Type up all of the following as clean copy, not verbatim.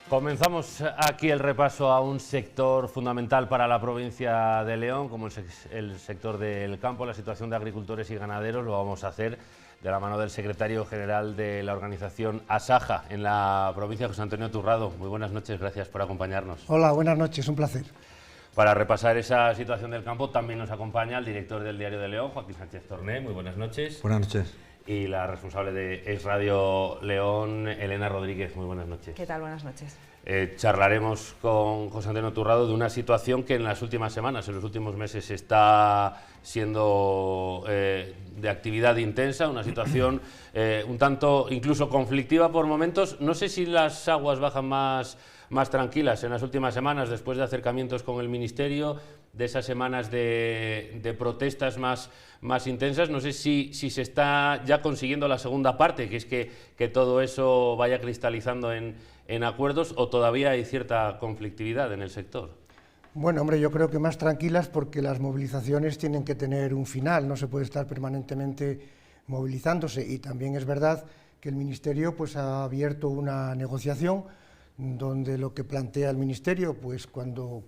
Comenzamos aquí el repaso a un sector fundamental para la provincia de León, como el sector del campo, la situación de agricultores y ganaderos. Lo vamos a hacer de la mano del secretario general de la organización ASAJA en la provincia, José Antonio Turrado. Muy buenas noches, gracias por acompañarnos. Hola, buenas noches, un placer. Para repasar esa situación del campo también nos acompaña el director del Diario de León, Joaquín Sánchez Torné. Muy buenas noches. Buenas noches. Y la responsable de Es Radio León, Elena Rodríguez. Muy buenas noches. ¿Qué tal? Buenas noches. Charlaremos con José Antonio Turrado de una situación que en las últimas semanas, en los últimos meses, está siendo de actividad intensa, una situación un tanto incluso conflictiva por momentos. No sé si las aguas bajan más tranquilas en las últimas semanas, después de acercamientos con el Ministerio, de esas semanas de protestas más intensas. No sé si se está ya consiguiendo la segunda parte, que es que todo eso vaya cristalizando en acuerdos, o todavía hay cierta conflictividad en el sector. Bueno, hombre, yo creo que más tranquilas, porque las movilizaciones tienen que tener un final, no se puede estar permanentemente movilizándose, y también es verdad que el Ministerio pues ha abierto una negociación donde lo que plantea el Ministerio, pues cuando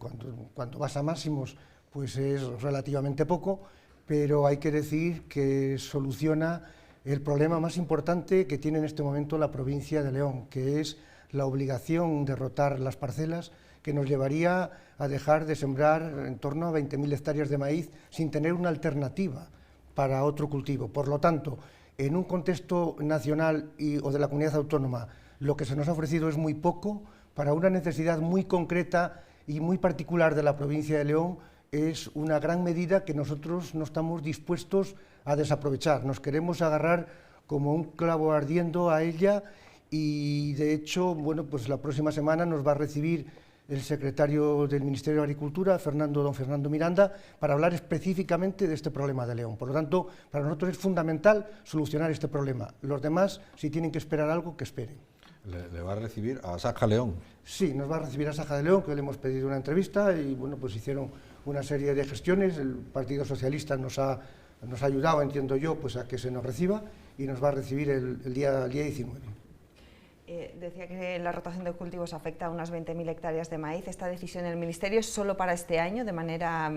vas a máximos, pues es relativamente poco, pero hay que decir que soluciona el problema más importante que tiene en este momento la provincia de León, que es la obligación de rotar las parcelas, que nos llevaría a dejar de sembrar en torno a 20.000 hectáreas de maíz sin tener una alternativa para otro cultivo. Por lo tanto, en un contexto nacional o de la comunidad autónoma, lo que se nos ha ofrecido es muy poco. Para una necesidad muy concreta y muy particular de la provincia de León, es una gran medida que nosotros no estamos dispuestos a desaprovechar. Nos queremos agarrar como un clavo ardiendo a ella, y de hecho, bueno, pues la próxima semana nos va a recibir el secretario del Ministerio de Agricultura, don Fernando Miranda, para hablar específicamente de este problema de León. Por lo tanto, para nosotros es fundamental solucionar este problema. Los demás, si tienen que esperar algo, que esperen. ¿Le va a recibir a ASAJA León? Sí, nos va a recibir a ASAJA de León, que le hemos pedido una entrevista, y bueno, pues hicieron una serie de gestiones. El Partido Socialista nos ha ayudado, entiendo yo, pues a que se nos reciba, y nos va a recibir el día 19. Decía que la rotación de cultivos afecta a unas 20.000 hectáreas de maíz. ¿Esta decisión del Ministerio es solo para este año, de manera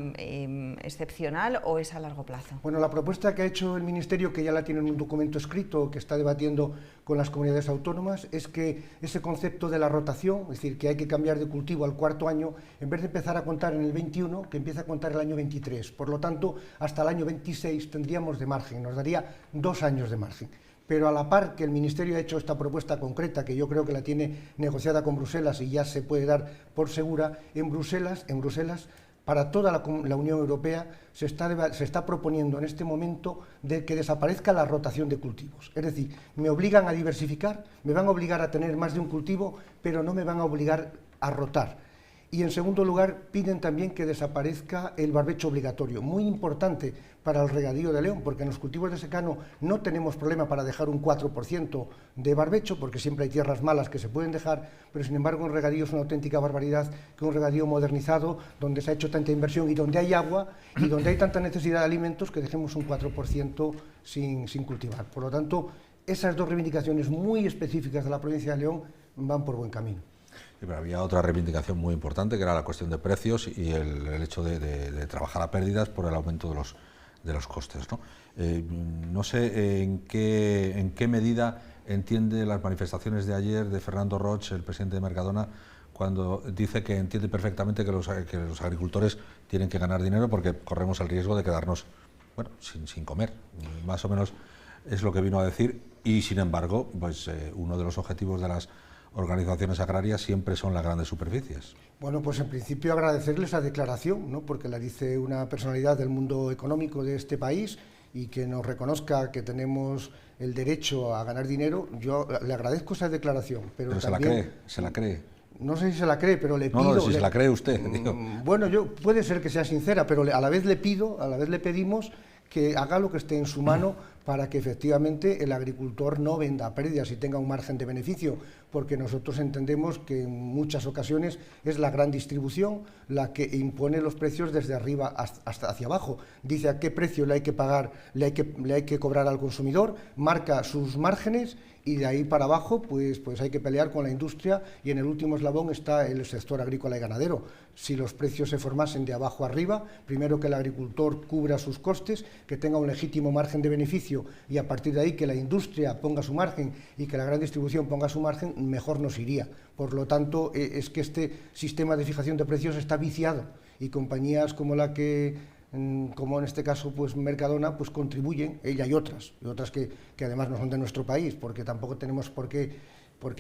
excepcional, o es a largo plazo? Bueno, la propuesta que ha hecho el Ministerio, que ya la tiene en un documento escrito que está debatiendo con las comunidades autónomas, es que ese concepto de la rotación, es decir, que hay que cambiar de cultivo al cuarto año, en vez de empezar a contar en el 21, que empiece a contar el año 23. Por lo tanto, hasta el año 26 tendríamos de margen, nos daría 2 años de margen. Pero a la par que el Ministerio ha hecho esta propuesta concreta, que yo creo que la tiene negociada con Bruselas y ya se puede dar por segura, en Bruselas, para toda la Unión Europea se está proponiendo en este momento de que desaparezca la rotación de cultivos. Es decir, me obligan a diversificar, me van a obligar a tener más de un cultivo, pero no me van a obligar a rotar. Y en segundo lugar, piden también que desaparezca el barbecho obligatorio, muy importante para el regadío de León, porque en los cultivos de secano no tenemos problema para dejar un 4% de barbecho, porque siempre hay tierras malas que se pueden dejar, pero sin embargo en regadío es una auténtica barbaridad que un regadío modernizado, donde se ha hecho tanta inversión y donde hay agua y donde hay tanta necesidad de alimentos, que dejemos un 4% sin cultivar. Por lo tanto, esas dos reivindicaciones muy específicas de la provincia de León van por buen camino. Sí, pero había otra reivindicación muy importante, que era la cuestión de precios y el hecho de trabajar a pérdidas por el aumento de los costes, ¿no? No sé en qué medida entiende las manifestaciones de ayer de Fernando Roig, el presidente de Mercadona, cuando dice que entiende perfectamente que los agricultores tienen que ganar dinero porque corremos el riesgo de quedarnos, bueno, sin comer. Más o menos es lo que vino a decir, y sin embargo, pues uno de los objetivos de las organizaciones agrarias siempre son las grandes superficies. Bueno, pues en principio agradecerles la declaración, ¿no?, porque la dice una personalidad del mundo económico de este país, y que nos reconozca que tenemos el derecho a ganar dinero. Yo le agradezco esa declaración, pero también, ¿se la cree? No sé si se la cree, pero le pido... No, si se la cree usted. Digo. Bueno, puede ser que sea sincera, pero a la vez le pedimos que haga lo que esté en su mano para que efectivamente el agricultor no venda a pérdidas y tenga un margen de beneficio, porque nosotros entendemos que en muchas ocasiones es la gran distribución la que impone los precios desde arriba hasta hacia abajo. Dice a qué precio le hay que pagar, le hay que cobrar al consumidor, marca sus márgenes y de ahí para abajo pues hay que pelear con la industria, y en el último eslabón está el sector agrícola y ganadero. Si los precios se formasen de abajo arriba, primero que el agricultor cubra sus costes, que tenga un legítimo margen de beneficio, y a partir de ahí que la industria ponga su margen y que la gran distribución ponga su margen, mejor nos iría. Por lo tanto, es que este sistema de fijación de precios está viciado, y compañías como como en este caso pues Mercadona, pues contribuyen, ella y otras que además no son de nuestro país, porque tampoco tenemos por qué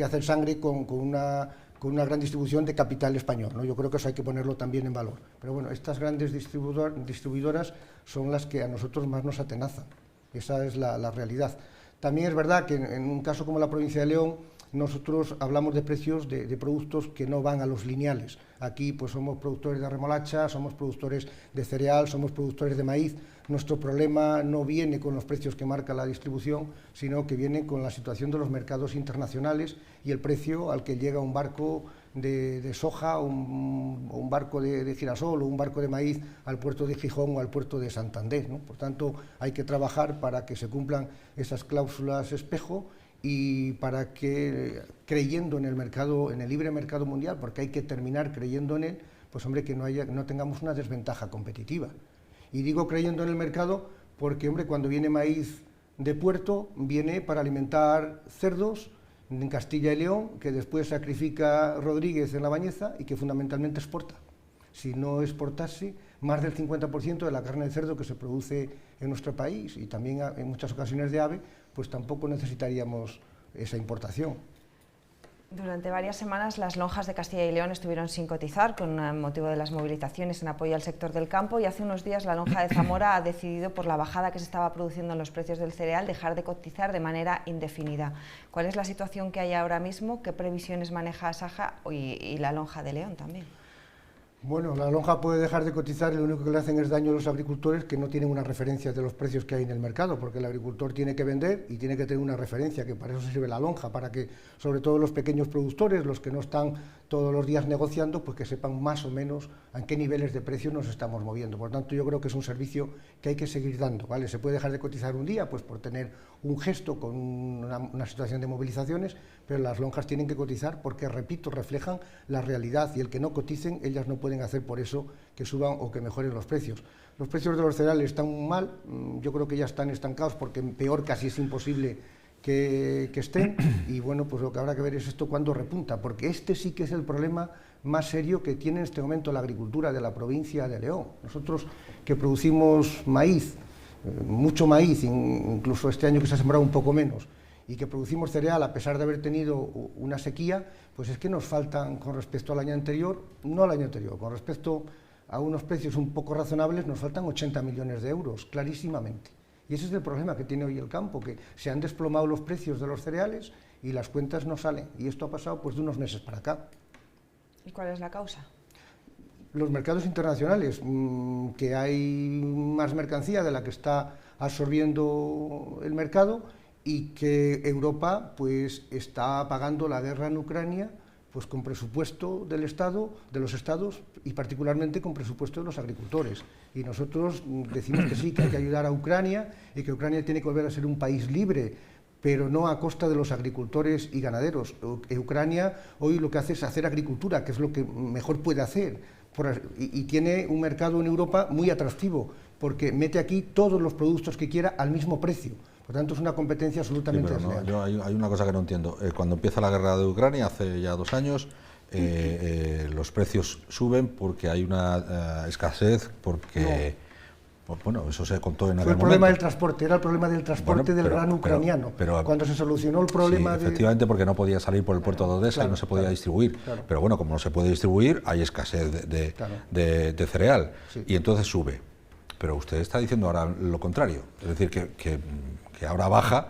hacer sangre con una gran distribución de capital español, ¿no? Yo creo que eso hay que ponerlo también en valor. Pero bueno, estas grandes distribuidoras son las que a nosotros más nos atenazan, esa es la realidad. También es verdad que en un caso como la provincia de León, nosotros hablamos de precios de productos que no van a los lineales. Aquí pues somos productores de remolacha, somos productores de cereal, somos productores de maíz. Nuestro problema no viene con los precios que marca la distribución, sino que viene con la situación de los mercados internacionales y el precio al que llega un barco de soja, o un barco de girasol o un barco de maíz al puerto de Gijón o al puerto de Santander, ¿no? Por tanto, hay que trabajar para que se cumplan esas cláusulas espejo, y para que, creyendo en el mercado, en el libre mercado mundial, porque hay que terminar creyendo en él, pues hombre, que no tengamos una desventaja competitiva. Y digo creyendo en el mercado porque, hombre, cuando viene maíz de puerto, viene para alimentar cerdos en Castilla y León, que después sacrifica Rodríguez en La Bañeza y que fundamentalmente exporta. Si no exportase, más del 50% de la carne de cerdo que se produce en nuestro país, y también en muchas ocasiones de ave, pues tampoco necesitaríamos esa importación. Durante varias semanas las lonjas de Castilla y León estuvieron sin cotizar con motivo de las movilizaciones en apoyo al sector del campo, y hace unos días la lonja de Zamora ha decidido, por la bajada que se estaba produciendo en los precios del cereal, dejar de cotizar de manera indefinida. ¿Cuál es la situación que hay ahora mismo? ¿Qué previsiones maneja Asaja y la lonja de León también? Bueno, la lonja puede dejar de cotizar y lo único que le hacen es daño a los agricultores, que no tienen una referencia de los precios que hay en el mercado, porque el agricultor tiene que vender y tiene que tener una referencia, que para eso sirve la lonja, para que sobre todo los pequeños productores, los que no están todos los días negociando, pues que sepan más o menos a qué niveles de precios nos estamos moviendo. Por tanto, yo creo que es un servicio que hay que seguir dando, ¿vale? Se puede dejar de cotizar un día, pues por tener un gesto con una situación de movilizaciones, pero las lonjas tienen que cotizar porque, repito, reflejan la realidad, y el que no coticen, ellas no pueden hacer por eso que suban o que mejoren los precios. Los precios de los cereales están mal, yo creo que ya están estancados, porque peor casi es imposible que estén, y bueno, pues lo que habrá que ver es esto cuándo repunta, porque este sí que es el problema más serio que tiene en este momento la agricultura de la provincia de León. Nosotros que producimos maíz, mucho maíz, incluso este año que se ha sembrado un poco menos, y que producimos cereal a pesar de haber tenido una sequía, pues es que nos faltan, con respecto al año anterior, no al año anterior, con respecto a unos precios un poco razonables, nos faltan 80 millones de euros, clarísimamente. Y ese es el problema que tiene hoy el campo, que se han desplomado los precios de los cereales y las cuentas no salen. Y esto ha pasado pues de unos meses para acá. ¿Y cuál es la causa? Los mercados internacionales, que hay más mercancía de la que está absorbiendo el mercado, y que Europa pues está pagando la guerra en Ucrania pues con presupuesto del Estado, de los Estados, y particularmente con presupuesto de los agricultores. Y nosotros decimos que sí, que hay que ayudar a Ucrania, y que Ucrania tiene que volver a ser un país libre, pero no a costa de los agricultores y ganaderos. Ucrania hoy lo que hace es hacer agricultura, que es lo que mejor puede hacer, y tiene un mercado en Europa muy atractivo, porque mete aquí todos los productos que quiera al mismo precio. Por tanto, es una competencia absolutamente desleal. Hay una cosa que no entiendo. Cuando empieza la guerra de Ucrania, hace ya 2 años, los precios suben porque hay una escasez, porque... No. Bueno, eso se contó en aquel momento. Fue el problema del transporte, era el problema del transporte del grano ucraniano. Pero cuando se solucionó el problema sí, efectivamente, porque no podía salir por el puerto de Odesa y no se podía distribuir. Claro. Pero bueno, como no se puede distribuir, hay escasez de cereal, sí. Y entonces sube. Pero usted está diciendo ahora lo contrario, es decir, que ahora baja,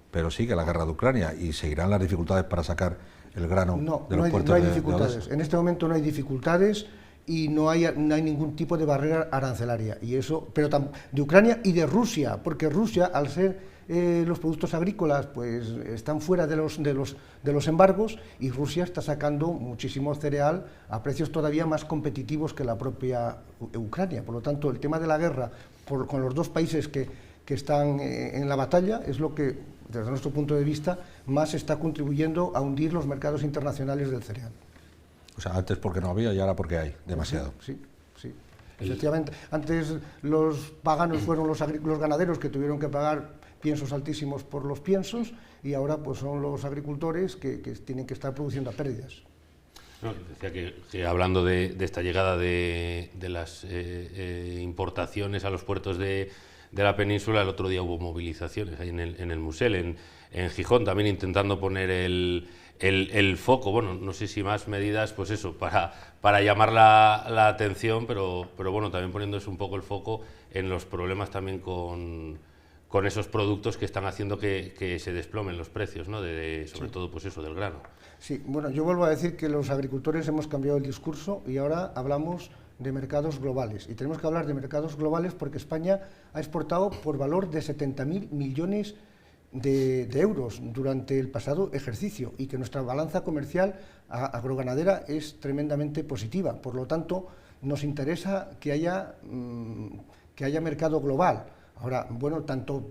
pero sigue la guerra de Ucrania y seguirán las dificultades para sacar el grano de los puertos de Odesa. No hay dificultades. En este momento no hay dificultades y no hay ningún tipo de barrera arancelaria, y eso, pero de Ucrania y de Rusia, porque Rusia, al ser los productos agrícolas pues están fuera de los embargos, y Rusia está sacando muchísimo cereal a precios todavía más competitivos que la propia Ucrania. Por lo tanto, el tema de la guerra con los dos países que están en la batalla es lo que desde nuestro punto de vista, más está contribuyendo a hundir los mercados internacionales del cereal. O sea, antes porque no había y ahora porque hay demasiado. Sí. Efectivamente, antes los paganos fueron los ganaderos que tuvieron que pagar piensos altísimos por los piensos, y ahora pues son los agricultores que tienen que estar produciendo a pérdidas. No, decía que hablando de esta llegada de las importaciones a los puertos de la península, el otro día hubo movilizaciones ahí en el Musel, en Gijón, también intentando poner el foco, bueno, no sé si más medidas, pues eso, para llamar la atención, pero bueno, también poniéndose un poco el foco en los problemas también con esos productos que están haciendo que se desplomen los precios, ¿no? Sobre todo, pues eso, del grano. Sí, bueno, yo vuelvo a decir que los agricultores hemos cambiado el discurso y ahora hablamos de mercados globales. Y tenemos que hablar de mercados globales porque España ha exportado por valor de 70.000 millones de euros durante el pasado ejercicio, y que nuestra balanza comercial agroganadera es tremendamente positiva. Por lo tanto, nos interesa que haya mercado global. Ahora, bueno, tanto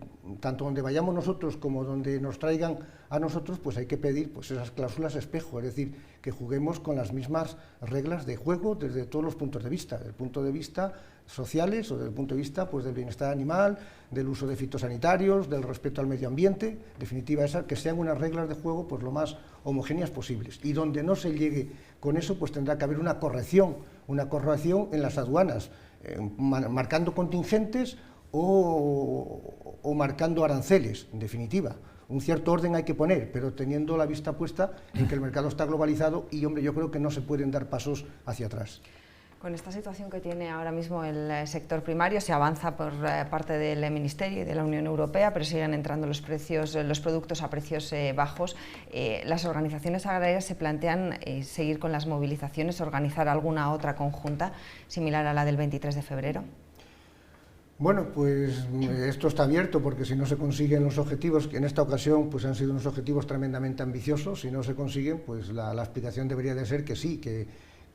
donde vayamos nosotros como donde nos traigan a nosotros, pues hay que pedir pues esas cláusulas espejo, es decir, que juguemos con las mismas reglas de juego desde todos los puntos de vista, desde el punto de vista sociales o desde el punto de vista pues del bienestar animal, del uso de fitosanitarios, del respeto al medio ambiente, en definitiva que sean unas reglas de juego pues lo más homogéneas posibles. Y donde no se llegue con eso, pues tendrá que haber una corrección en las aduanas, marcando contingentes o marcando aranceles, en definitiva. Un cierto orden hay que poner, pero teniendo la vista puesta en que el mercado está globalizado y, hombre, yo creo que no se pueden dar pasos hacia atrás. Con esta situación que tiene ahora mismo el sector primario, se avanza por parte del Ministerio y de la Unión Europea, pero siguen entrando los productos a precios bajos. Las organizaciones agrarias se plantean seguir con las movilizaciones, organizar alguna otra conjunta similar a la del 23 de febrero. Bueno, pues esto está abierto, porque si no se consiguen los objetivos, que en esta ocasión pues han sido unos objetivos tremendamente ambiciosos, si no se consiguen, pues la explicación debería de ser que sí,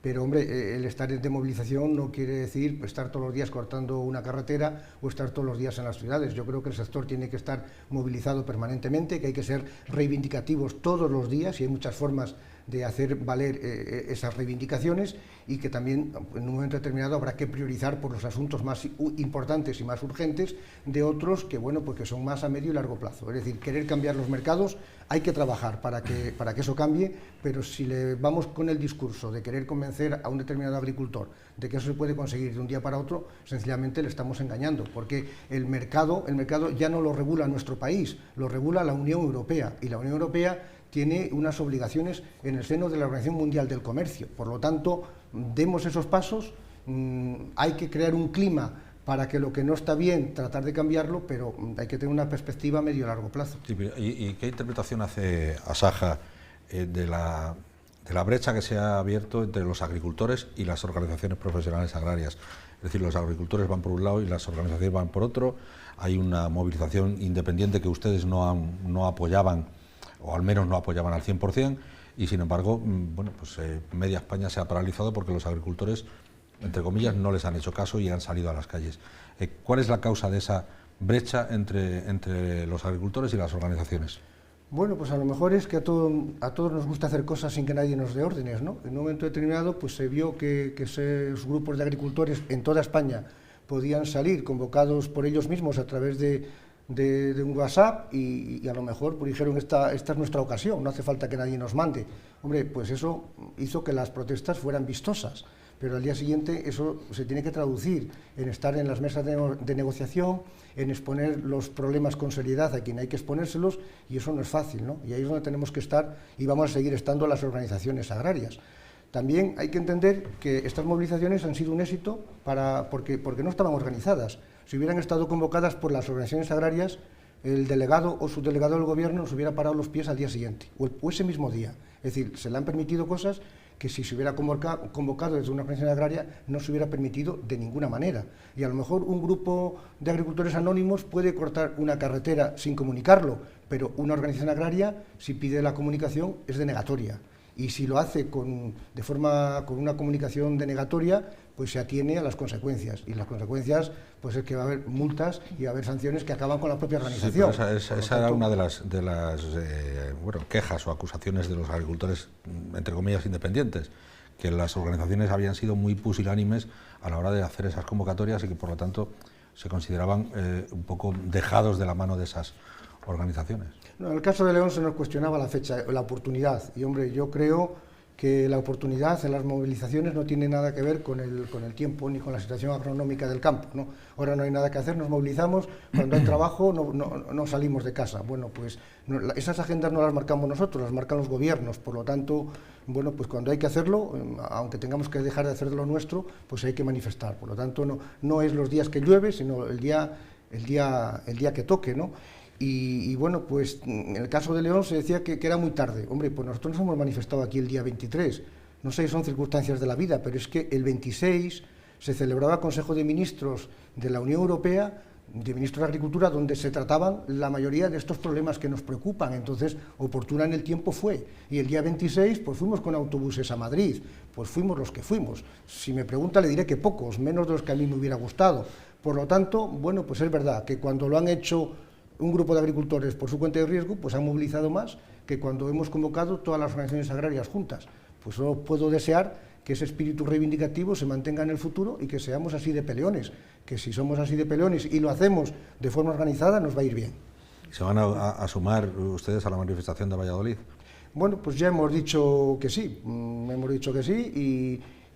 pero hombre, el estar de movilización no quiere decir estar todos los días cortando una carretera o estar todos los días en las ciudades. Yo creo que el sector tiene que estar movilizado permanentemente, que hay que ser reivindicativos todos los días, y hay muchas formas de hacer valer esas reivindicaciones, y que también en un momento determinado habrá que priorizar por los asuntos más importantes y más urgentes de otros que, bueno, pues que son más a medio y largo plazo. Es decir, querer cambiar los mercados, hay que trabajar para que eso cambie, pero si le vamos con el discurso de querer convencer a un determinado agricultor de que eso se puede conseguir de un día para otro, sencillamente le estamos engañando, porque el mercado ya no lo regula nuestro país, lo regula la Unión Europea, y la Unión Europea tiene unas obligaciones en el seno de la Organización Mundial del Comercio. Por lo tanto, demos esos pasos, hay que crear un clima para que lo que no está bien, tratar de cambiarlo, pero hay que tener una perspectiva a medio y largo plazo. Sí, ¿y qué interpretación hace Asaja de la brecha que se ha abierto entre los agricultores y las organizaciones profesionales agrarias? Es decir, los agricultores van por un lado y las organizaciones van por otro. Hay una movilización independiente que ustedes no apoyaban, o al menos no apoyaban al 100%, y sin embargo, bueno, pues media España se ha paralizado porque los agricultores, entre comillas, no les han hecho caso y han salido a las calles. ¿Cuál es la causa de esa brecha entre los agricultores y las organizaciones? Bueno, pues a lo mejor es que a todos nos gusta hacer cosas sin que nadie nos dé órdenes, ¿no? En un momento determinado pues se vio que esos grupos de agricultores en toda España podían salir convocados por ellos mismos a través de un WhatsApp, y a lo mejor pues dijeron, esta es nuestra ocasión, no hace falta que nadie nos mande. Hombre, pues eso hizo que las protestas fueran vistosas, pero al día siguiente eso se tiene que traducir en estar en las mesas de negociación, en exponer los problemas con seriedad a quien hay que exponérselos, y eso no es fácil, ¿no? Y ahí es donde tenemos que estar, y vamos a seguir estando las organizaciones agrarias. También hay que entender que estas movilizaciones han sido un éxito porque no estaban organizadas. Si hubieran estado convocadas por las organizaciones agrarias, el delegado o subdelegado del gobierno nos hubiera parado los pies al día siguiente, o ese mismo día. Es decir, se le han permitido cosas que si se hubiera convocado desde una organización agraria no se hubiera permitido de ninguna manera. Y a lo mejor un grupo de agricultores anónimos puede cortar una carretera sin comunicarlo, pero una organización agraria, si pide la comunicación, es denegatoria. y si lo hace con una comunicación denegatoria, pues se atiene a las consecuencias, y las consecuencias pues es que va a haber multas y va a haber sanciones que acaban con la propia organización. Sí, esa era una de las bueno, quejas o acusaciones de los agricultores, entre comillas, independientes, que las organizaciones habían sido muy pusilánimes a la hora de hacer esas convocatorias y que por lo tanto se consideraban un poco dejados de la mano de esas organizaciones. No, en el caso de León se nos cuestionaba la fecha, la oportunidad, y hombre, yo creo que la oportunidad en las movilizaciones no tiene nada que ver con el tiempo ni con la situación agronómica del campo, ¿no? Ahora no hay nada que hacer, nos movilizamos, cuando hay trabajo no salimos de casa. Bueno, pues esas agendas no las marcamos nosotros, las marcan los gobiernos, por lo tanto, bueno, pues cuando hay que hacerlo, aunque tengamos que dejar de hacer de lo nuestro, pues hay que manifestar. Por lo tanto, no es los días que llueve, sino el día que toque, ¿no? Y bueno, pues en el caso de León se decía que era muy tarde. Hombre, pues nosotros nos hemos manifestado aquí el día 23. No sé si son circunstancias de la vida, pero es que el 26 se celebraba el Consejo de Ministros de la Unión Europea, de Ministros de Agricultura, donde se trataban la mayoría de estos problemas que nos preocupan. Entonces, oportuna en el tiempo fue. Y el día 26, pues fuimos con autobuses a Madrid. Pues fuimos los que fuimos. Si me pregunta, le diré que pocos, menos de los que a mí me hubiera gustado. Por lo tanto, bueno, pues es verdad que cuando lo han hecho un grupo de agricultores por su cuenta de riesgo, pues han movilizado más que cuando hemos convocado todas las organizaciones agrarias juntas. Pues solo puedo desear que ese espíritu reivindicativo se mantenga en el futuro y que seamos así de peleones, que si somos así de peleones y lo hacemos de forma organizada, nos va a ir bien. ¿Se van a sumar ustedes a la manifestación de Valladolid? Bueno, pues ya hemos dicho que sí,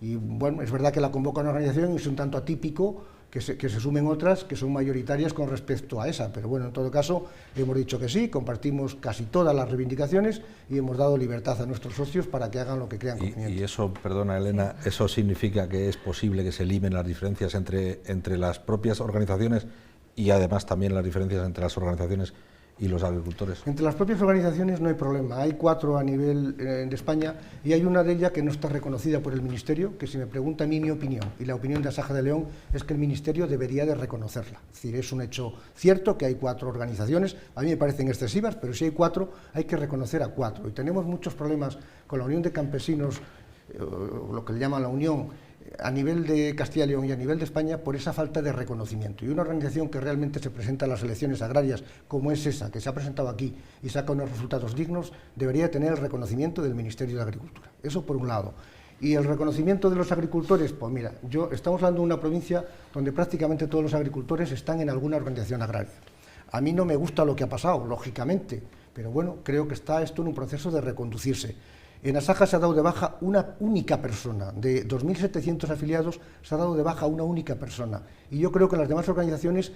y bueno, es verdad que la convoca una organización y es un tanto atípico que se sumen otras que son mayoritarias con respecto a esa, pero bueno, en todo caso hemos dicho que sí, compartimos casi todas las reivindicaciones y hemos dado libertad a nuestros socios para que hagan lo que crean conveniente. Y eso, perdona Elena, ¿eso significa que es posible que se eliminen las diferencias entre las propias organizaciones y además también las diferencias entre las organizaciones y los agricultores? Entre las propias organizaciones no hay problema, hay 4 a nivel de España y hay una de ellas que no está reconocida por el Ministerio, que si me pregunta a mí mi opinión y la opinión de Asaja de León es que el Ministerio debería de reconocerla. Es decir, es un hecho cierto que hay 4 organizaciones, a mí me parecen excesivas, pero si hay 4 hay que reconocer a 4 y tenemos muchos problemas con la Unión de Campesinos, lo que le llaman la Unión, a nivel de Castilla y León y a nivel de España por esa falta de reconocimiento. Y una organización que realmente se presenta a las elecciones agrarias, como es esa, que se ha presentado aquí y saca unos resultados dignos, debería tener el reconocimiento del Ministerio de Agricultura. Eso por un lado. Y el reconocimiento de los agricultores, pues mira, estamos hablando de una provincia donde prácticamente todos los agricultores están en alguna organización agraria. A mí no me gusta lo que ha pasado, lógicamente, pero bueno, creo que está esto en un proceso de reconducirse. En Asaja se ha dado de baja una única persona, de 2.700 afiliados se ha dado de baja una única persona. Y yo creo que en las demás organizaciones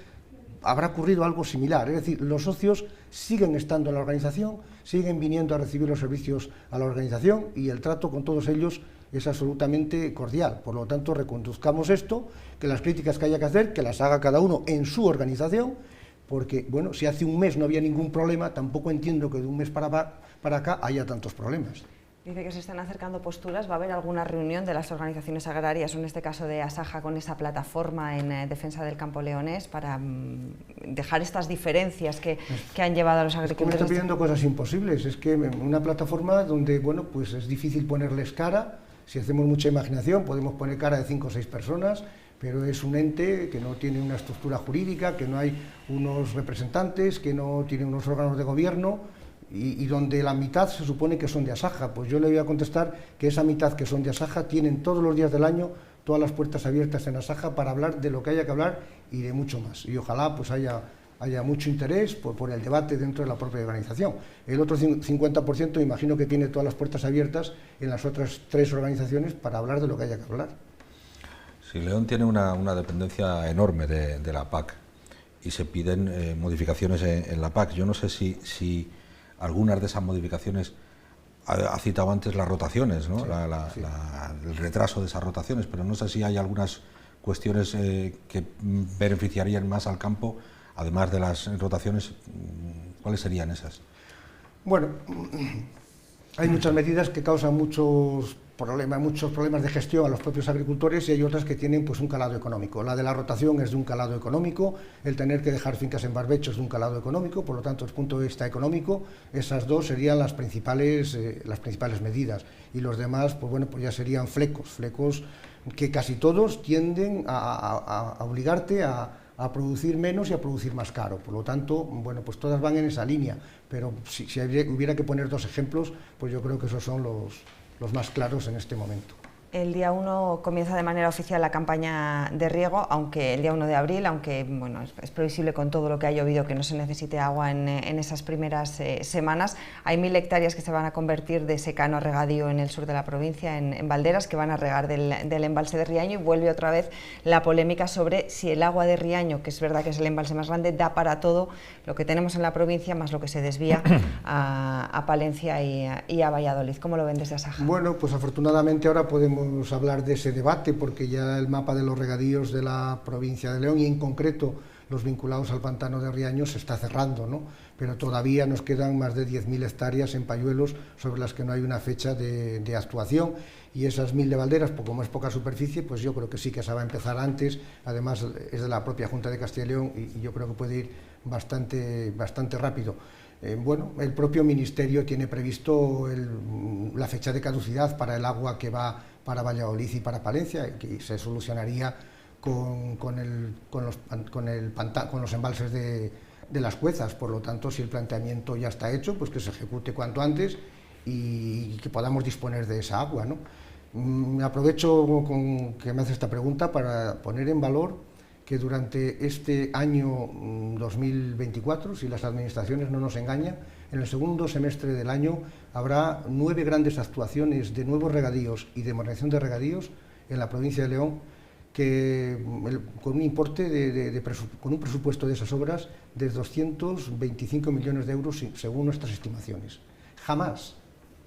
habrá ocurrido algo similar, es decir, los socios siguen estando en la organización, siguen viniendo a recibir los servicios a la organización y el trato con todos ellos es absolutamente cordial. Por lo tanto, reconduzcamos esto, que las críticas que haya que hacer, que las haga cada uno en su organización, porque, bueno, si hace un mes no había ningún problema, tampoco entiendo que de un mes para acá haya tantos problemas. Dice que se están acercando posturas. ¿Va a haber alguna reunión de las organizaciones agrarias, o en este caso de Asaja, con esa plataforma en defensa del campo leonés para dejar estas diferencias que han llevado a los agricultores? Es que me está pidiendo cosas imposibles. Es que una plataforma donde, bueno, pues es difícil ponerles cara. Si hacemos mucha imaginación podemos poner cara de 5 o 6 personas, pero es un ente que no tiene una estructura jurídica, que no hay unos representantes, que no tiene unos órganos de gobierno, y donde la mitad se supone que son de Asaja. Pues yo le voy a contestar que esa mitad que son de Asaja tienen todos los días del año todas las puertas abiertas en Asaja para hablar de lo que haya que hablar y de mucho más. Y ojalá pues haya mucho interés por el debate dentro de la propia organización. El otro 50% imagino que tiene todas las puertas abiertas en las otras 3 organizaciones para hablar de lo que haya que hablar. Sí, León tiene una dependencia enorme de la PAC y se piden modificaciones en la PAC. Yo no sé si algunas de esas modificaciones, ha citado antes las rotaciones, ¿no? Sí, el retraso de esas rotaciones, pero no sé si hay algunas cuestiones que beneficiarían más al campo, además de las rotaciones. ¿Cuáles serían esas? Bueno, hay muchas medidas que causan muchos problemas de gestión a los propios agricultores y hay otras que tienen pues un calado económico. La de la rotación es de un calado económico, el tener que dejar fincas en barbecho es de un calado económico, por lo tanto, desde el punto de vista económico, esas 2 serían las principales medidas. y los demás, pues bueno, pues ya serían flecos que casi todos tienden a obligarte a producir menos y a producir más caro. Por lo tanto, bueno, pues todas van en esa línea, pero si hubiera que poner dos ejemplos, pues yo creo que esos son los más claros en este momento. El día 1 comienza de manera oficial la campaña de riego, aunque el día 1 de abril, aunque bueno, es previsible con todo lo que ha llovido que no se necesite agua en esas primeras semanas. Hay 1000 hectáreas que se van a convertir de secano a regadío en el sur de la provincia, en Valderas, que van a regar del embalse de Riaño, y vuelve otra vez la polémica sobre si el agua de Riaño, que es verdad que es el embalse más grande, da para todo lo que tenemos en la provincia, más lo que se desvía a Palencia y a Valladolid. ¿Cómo lo ven desde Asaja? Bueno, pues afortunadamente ahora podemos hablar de ese debate, porque ya el mapa de los regadíos de la provincia de León, y en concreto los vinculados al pantano de Riaño, se está cerrando, ¿no? Pero todavía nos quedan más de 10.000 hectáreas en Payuelos sobre las que no hay una fecha de actuación, y esas 1000 de Valderas, pues como es poca superficie, pues yo creo que sí que se va a empezar antes. Además es de la propia Junta de Castilla y León, y yo creo que puede ir bastante rápido. Bueno, el propio Ministerio tiene previsto la fecha de caducidad para el agua que va para Valladolid y para Palencia, que se solucionaría con los embalses de las Cuezas. Por lo tanto, si el planteamiento ya está hecho, pues que se ejecute cuanto antes y que podamos disponer de esa agua, ¿no? Aprovecho que me hace esta pregunta para poner en valor que durante este año 2024, si las administraciones no nos engañan, en el segundo semestre del año habrá 9 grandes actuaciones de nuevos regadíos y de modernización de regadíos en la provincia de León, con un importe con un presupuesto de esas obras de 225 millones de euros según nuestras estimaciones. Jamás,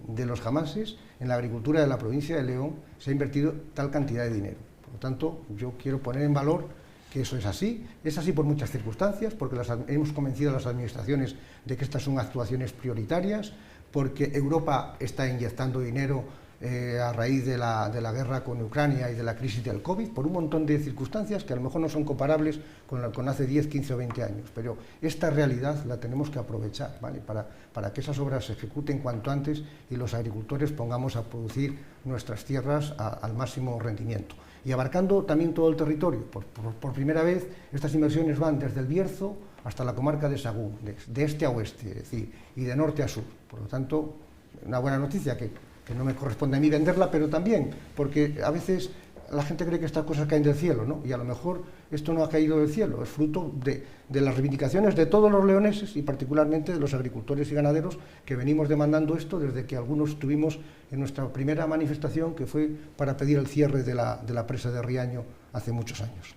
de los jamases, en la agricultura de la provincia de León se ha invertido tal cantidad de dinero. Por lo tanto, yo quiero poner en valor que eso es así por muchas circunstancias, porque hemos convencido a las administraciones de que estas son actuaciones prioritarias, porque Europa está inyectando dinero a raíz de la guerra con Ucrania y de la crisis del COVID, por un montón de circunstancias que a lo mejor no son comparables con hace 10, 15 o 20 años, pero esta realidad la tenemos que aprovechar, ¿vale? Para que esas obras se ejecuten cuanto antes y los agricultores pongamos a producir nuestras tierras al máximo rendimiento. Y abarcando también todo el territorio. Por primera vez estas inversiones van desde el Bierzo hasta la comarca de Sagún, de este a oeste, es decir, y de norte a sur. Por lo tanto, una buena noticia que no me corresponde a mí venderla, pero también, porque a veces la gente cree que estas cosas caen del cielo, ¿no? Y a lo mejor esto no ha caído del cielo, es fruto de las reivindicaciones de todos los leoneses y particularmente de los agricultores y ganaderos que venimos demandando esto desde que algunos estuvimos en nuestra primera manifestación, que fue para pedir el cierre de la presa de Riaño hace muchos años.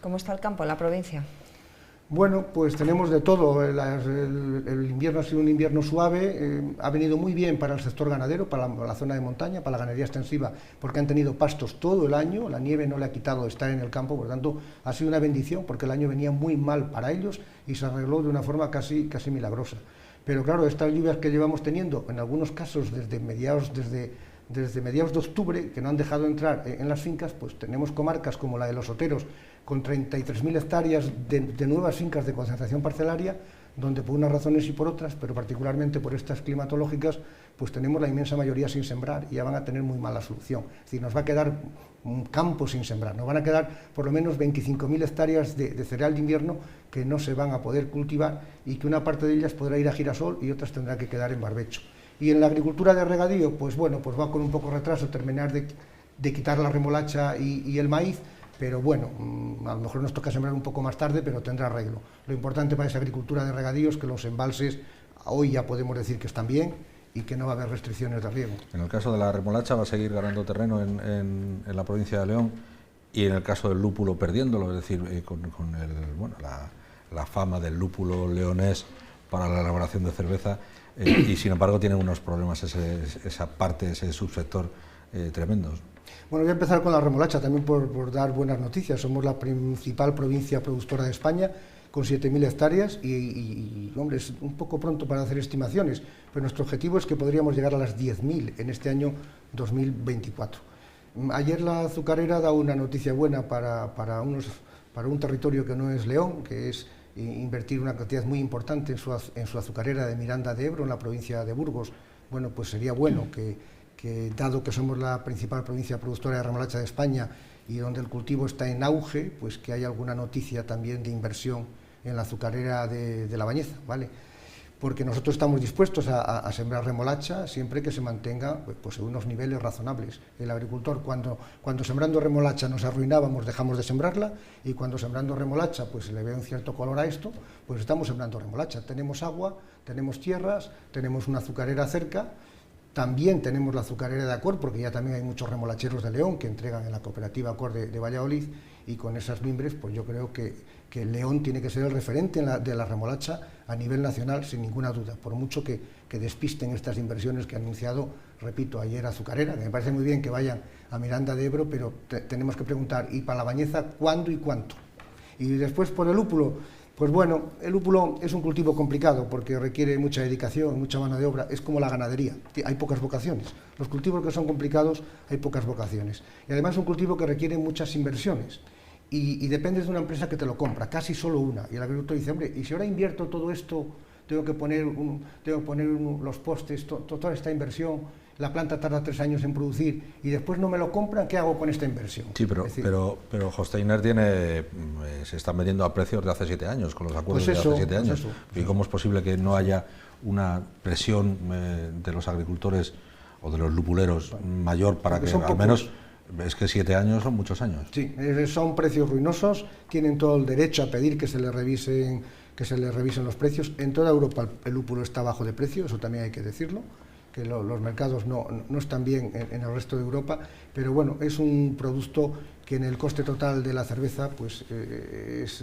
¿Cómo está el campo en la provincia? Bueno, pues tenemos de todo. El invierno ha sido un invierno suave, ha venido muy bien para el sector ganadero, para la zona de montaña, para la ganadería extensiva, porque han tenido pastos todo el año, la nieve no le ha quitado estar en el campo, por lo tanto ha sido una bendición, porque el año venía muy mal para ellos y se arregló de una forma casi milagrosa. Pero claro, estas lluvias que llevamos teniendo, en algunos casos desde mediados de octubre, que no han dejado entrar en las fincas, pues tenemos comarcas como la de los Oteros, con 33.000 hectáreas de nuevas fincas de concentración parcelaria, donde por unas razones y por otras, pero particularmente por estas climatológicas, pues tenemos la inmensa mayoría sin sembrar y ya van a tener muy mala solución. Es decir, nos va a quedar un campo sin sembrar, nos van a quedar por lo menos 25.000 hectáreas de cereal de invierno que no se van a poder cultivar y que una parte de ellas podrá ir a girasol y otras tendrá que quedar en barbecho. Y en la agricultura de regadío, pues bueno, pues va con un poco de retraso terminar de quitar la remolacha y el maíz, pero bueno, a lo mejor nos toca sembrar un poco más tarde, pero tendrá arreglo. Lo importante para esa agricultura de regadío es que los embalses hoy ya podemos decir que están bien y que no va a haber restricciones de riego. En el caso de la remolacha va a seguir ganando terreno en la provincia de León, y en el caso del lúpulo perdiéndolo, es decir, con la fama del lúpulo leonés para la elaboración de cerveza, y sin embargo tienen unos problemas esa parte, ese subsector tremendos. Bueno, voy a empezar con la remolacha, también por dar buenas noticias. Somos la principal provincia productora de España, con 7.000 hectáreas y, hombre, es un poco pronto para hacer estimaciones, pero nuestro objetivo es que podríamos llegar a las 10.000 en este año 2024. Ayer la azucarera da una noticia buena para un territorio que no es León, que es invertir una cantidad muy importante en su azucarera de Miranda de Ebro, en la provincia de Burgos. Bueno, pues sería bueno que que dado que somos la principal provincia productora de remolacha de España y donde el cultivo está en auge, pues que hay alguna noticia también de inversión en la azucarera de La Bañeza, ¿vale? Porque nosotros estamos dispuestos a sembrar remolacha siempre que se mantenga pues en unos niveles razonables. El agricultor, cuando sembrando remolacha nos arruinábamos, dejamos de sembrarla, y cuando sembrando remolacha pues se le ve un cierto color a esto, pues estamos sembrando remolacha. Tenemos agua, tenemos tierras, tenemos una azucarera cerca, también tenemos la azucarera de Acor, porque ya también hay muchos remolacheros de León que entregan en la cooperativa Acor de Valladolid, y con esas mimbres pues yo creo que León tiene que ser el referente de la remolacha a nivel nacional, sin ninguna duda, por mucho que despisten estas inversiones que ha anunciado, repito, ayer Azucarera, que me parece muy bien que vayan a Miranda de Ebro, pero tenemos que preguntar, ¿y para La Bañeza cuándo y cuánto? Y después por el lúpulo, pues bueno, el lúpulo es un cultivo complicado porque requiere mucha dedicación, mucha mano de obra, es como la ganadería, hay pocas vocaciones. Los cultivos que son complicados hay pocas vocaciones. Y además es un cultivo que requiere muchas inversiones. Y dependes de una empresa que te lo compra, casi solo una. Y el agricultor dice, hombre, y si ahora invierto todo esto, tengo que poner los postes, toda esta inversión, la planta tarda 3 años en producir y después no me lo compran, ¿qué hago con esta inversión? Sí, pero Hosteiners se están vendiendo a precios de hace 7 años, con los acuerdos de hace 7 años. ¿Y cómo es posible que no haya una presión de los agricultores o de los lupuleros mayor para que al menos... Es que 7 años son muchos años. Sí, son precios ruinosos, tienen todo el derecho a pedir que se les revisen los precios. En toda Europa el lúpulo está bajo de precio, eso también hay que decirlo, que los mercados no están bien en el resto de Europa, pero bueno, es un producto que en el coste total de la cerveza pues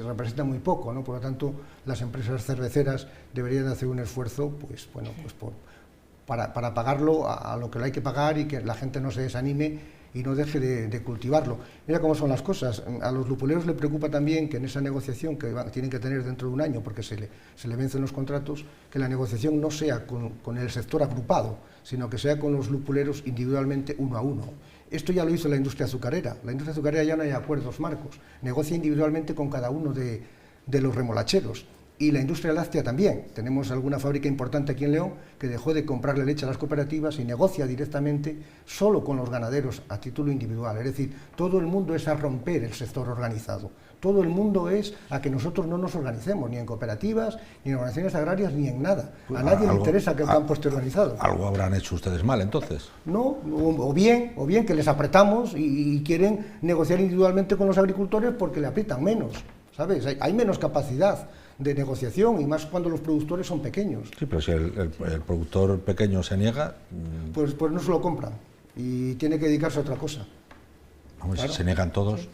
representa muy poco, ¿no? Por lo tanto, las empresas cerveceras deberían hacer un esfuerzo para pagarlo a lo que lo hay que pagar y que la gente no se desanime y no deje de cultivarlo. Mira cómo son las cosas. A los lupuleros le preocupa también que en esa negociación que tienen que tener dentro de un año, porque se le vencen los contratos, que la negociación no sea con el sector agrupado, sino que sea con los lupuleros individualmente, uno a uno. Esto ya lo hizo la industria azucarera. La industria azucarera ya no hay acuerdos marcos, negocia individualmente con cada uno de los remolacheros. Y la industria láctea también. Tenemos alguna fábrica importante aquí en León que dejó de comprarle leche a las cooperativas y negocia directamente solo con los ganaderos a título individual. Es decir, todo el mundo es a romper el sector organizado. Todo el mundo es a que nosotros no nos organicemos, ni en cooperativas, ni en organizaciones agrarias, ni en nada. A nadie le interesa que el campo esté organizado. ¿Algo habrán hecho ustedes mal entonces? No, o bien que les apretamos y quieren negociar individualmente con los agricultores porque le aprietan menos, ¿sabes? Hay menos capacidad de negociación y más cuando los productores son pequeños. Sí, pero si el productor pequeño se niega... Pues no se lo compran y tiene que dedicarse a otra cosa. Vamos, claro. ¿Se niegan todos?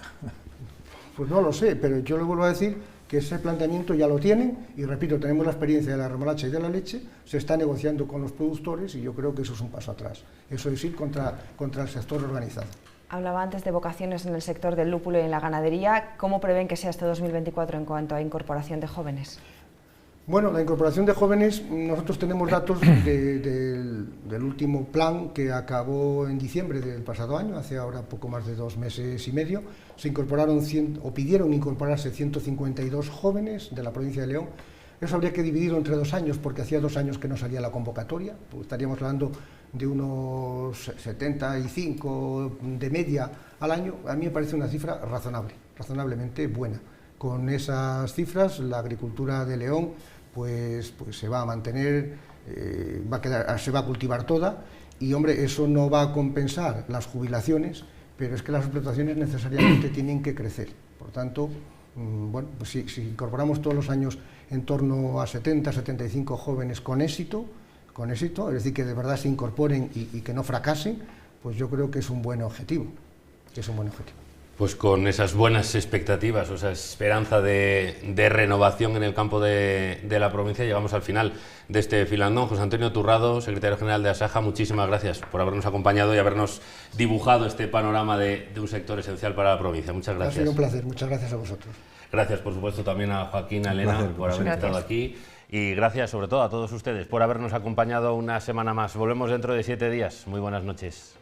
Pues no lo sé, pero yo le vuelvo a decir que ese planteamiento ya lo tienen y repito, tenemos la experiencia de la remolacha y de la leche, se está negociando con los productores y yo creo que eso es un paso atrás. Eso es ir contra el sector organizado. Hablaba antes de vocaciones en el sector del lúpulo y en la ganadería. ¿Cómo prevén que sea este 2024 en cuanto a incorporación de jóvenes? Bueno, la incorporación de jóvenes, nosotros tenemos datos del último plan que acabó en diciembre del pasado año, hace ahora poco más de 2 meses y medio. Se incorporaron pidieron incorporarse 152 jóvenes de la provincia de León. Eso habría que dividirlo entre 2 años porque hacía 2 años que no salía la convocatoria, pues estaríamos hablando de unos 75 de media al año. A mí me parece una cifra razonablemente buena. Con esas cifras la agricultura de León pues se va a mantener, se va a cultivar toda y hombre, eso no va a compensar las jubilaciones, pero es que las explotaciones necesariamente tienen que crecer. Por tanto, bueno, pues si incorporamos todos los años en torno a 70, 75 jóvenes con éxito, es decir, que de verdad se incorporen y que no fracasen, pues yo creo que es un buen objetivo. Pues con esas buenas expectativas, o esa esperanza de renovación en el campo de la provincia, llegamos al final de este filandón. José Antonio Turrado, secretario general de Asaja, muchísimas gracias por habernos acompañado y habernos dibujado este panorama de un sector esencial para la provincia. Muchas gracias. Ha sido un placer, muchas gracias a vosotros. Gracias, por supuesto, también a Joaquín, a Elena, por haber estado aquí. Y gracias, sobre todo, a todos ustedes por habernos acompañado una semana más. Volvemos dentro de 7 días. Muy buenas noches.